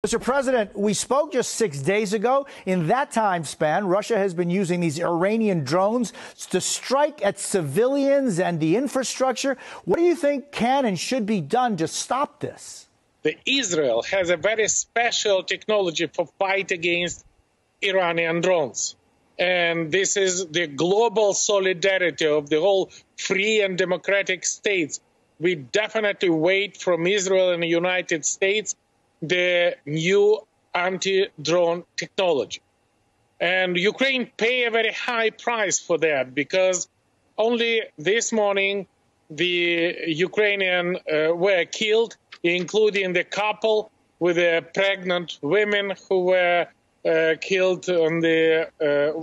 Mr. President, we spoke just 6 days ago. In that time span, Russia has been using these Iranian drones to strike at civilians and the infrastructure. What do you think can and should be done to stop this? Israel has a very special technology for fight against Iranian drones. And this is the global solidarity of the whole free and democratic states. We definitely wait from Israel and the United States the new anti-drone technology. And Ukraine pay a very high price for that, because only this morning the Ukrainian were killed, including the couple with the pregnant women who were killed on the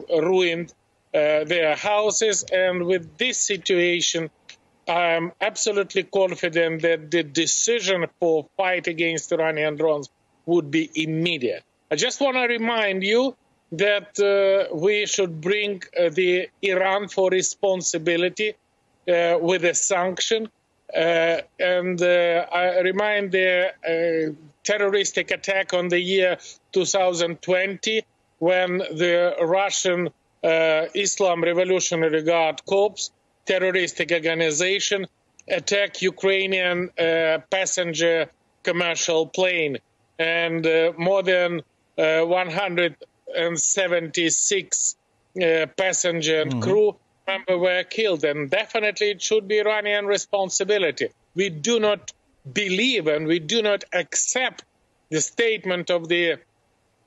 ruined their houses. And with this situation, I'm absolutely confident that the decision for fight against Iranian drones would be immediate. I just want to remind you that we should bring the Iran for responsibility with a sanction. And I remind the terroristic attack on the year 2020, when the Russian Islam Revolutionary Guard Corps terroristic organization attacked Ukrainian passenger commercial plane, and more than 176 passenger and crew members were killed. And definitely it should be Iranian responsibility. We do not believe and we do not accept the statement of the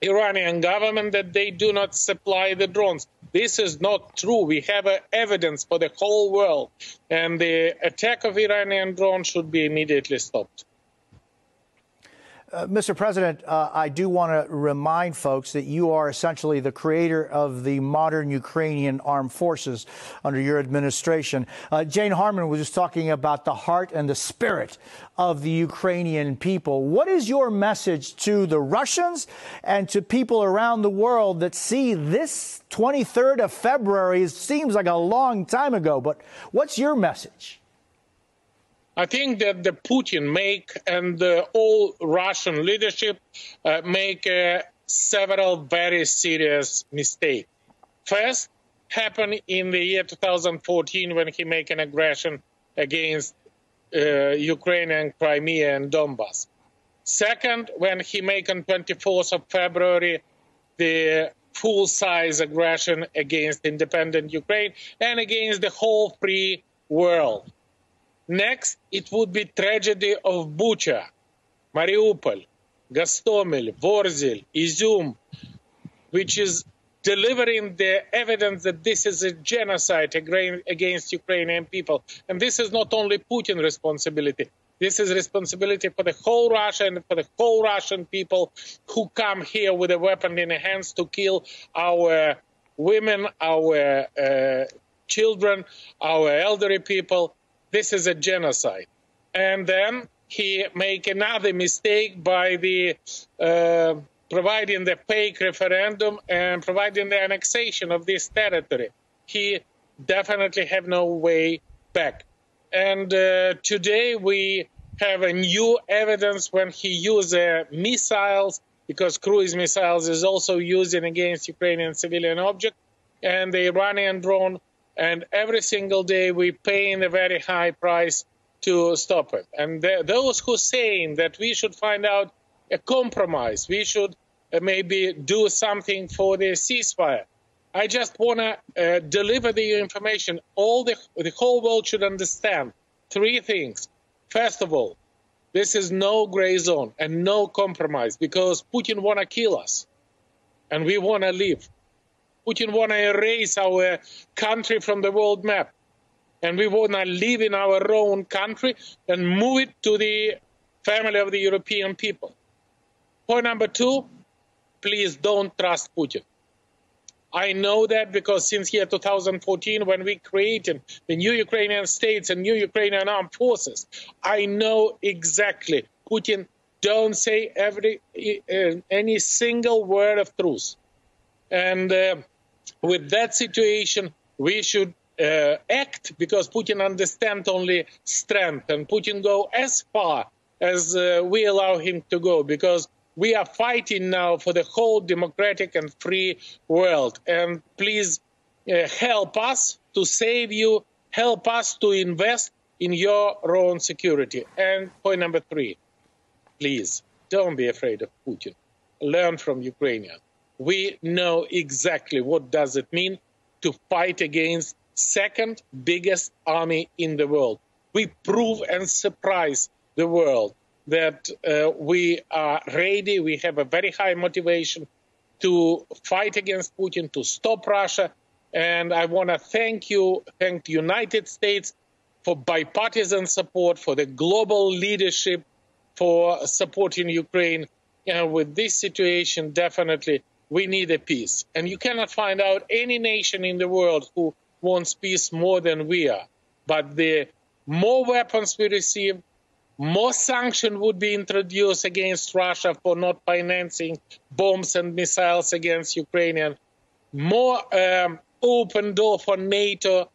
Iranian government that they do not supply the drones. This is not true. We have evidence for the whole world, and the attack of Iranian drones should be immediately stopped. Mr. President, I do want to remind folks that you are essentially the creator of the modern Ukrainian armed forces under your administration. Jane Harman was just talking about the heart and the spirit of the Ukrainian people. What is your message to the Russians and to people around the world that see this 23rd of February? It seems like a long time ago, but what's your message? I think that the Putin and the all Russian leadership make several very serious mistakes. First, happened in the year 2014 when he made an aggression against Ukraine and Crimea and Donbass. Second, when he made on 24th of February the full-size aggression against independent Ukraine and against the whole free world. Next, it would be tragedy of Bucha, Mariupol, Gostomel, Vorzel, Izum, which is delivering the evidence that this is a genocide against Ukrainian people. And this is not only Putin's responsibility. This is responsibility for the whole Russia and for the whole Russian people who come here with a weapon in their hands to kill our women, our children, our elderly people. This is a genocide. And then he make another mistake by the providing the fake referendum and providing the annexation of this territory. He definitely have no way back. And today we have a new evidence when he used missiles, because cruise missiles is also using against Ukrainian civilian objects, and the Iranian drone. And every single day we paying a very high price to stop it. And those who saying that we should find out a compromise, we should maybe do something for the ceasefire. I just want to deliver the information. The whole world should understand three things. First of all, this is no gray zone and no compromise, because Putin want to kill us and we want to live. Putin want to erase our country from the world map. And we want to live in our own country and move it to the family of the European people. Point number two, please don't trust Putin. I know that because since year 2014, when we created the new Ukrainian states and new Ukrainian armed forces, I know exactly Putin don't say any single word of truth. And with that situation, we should act, because Putin understands only strength, and Putin go as far as we allow him to go, because We are fighting now for the whole democratic and free world. And please help us to save you, help us to invest in your own security. And point number 3, please don't be afraid of Putin. Learn from Ukrainians. We know exactly what does it mean to fight against second biggest army in the world. We prove and surprise the world that we are ready. We have a very high motivation to fight against Putin, to stop Russia. And I want to thank the United States for bipartisan support, for the global leadership, for supporting Ukraine. And with this situation, definitely, we need a peace. And you cannot find out any nation in the world who wants peace more than we are. But the more weapons we receive, more sanctions would be introduced against Russia for not financing bombs and missiles against Ukraine. More open door for NATO,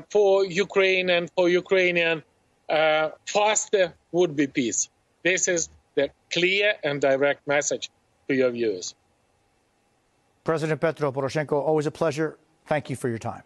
for Ukraine and for Ukrainian, faster would be peace. This is the clear and direct message to your viewers. President Petro Poroshenko, always a pleasure. Thank you for your time.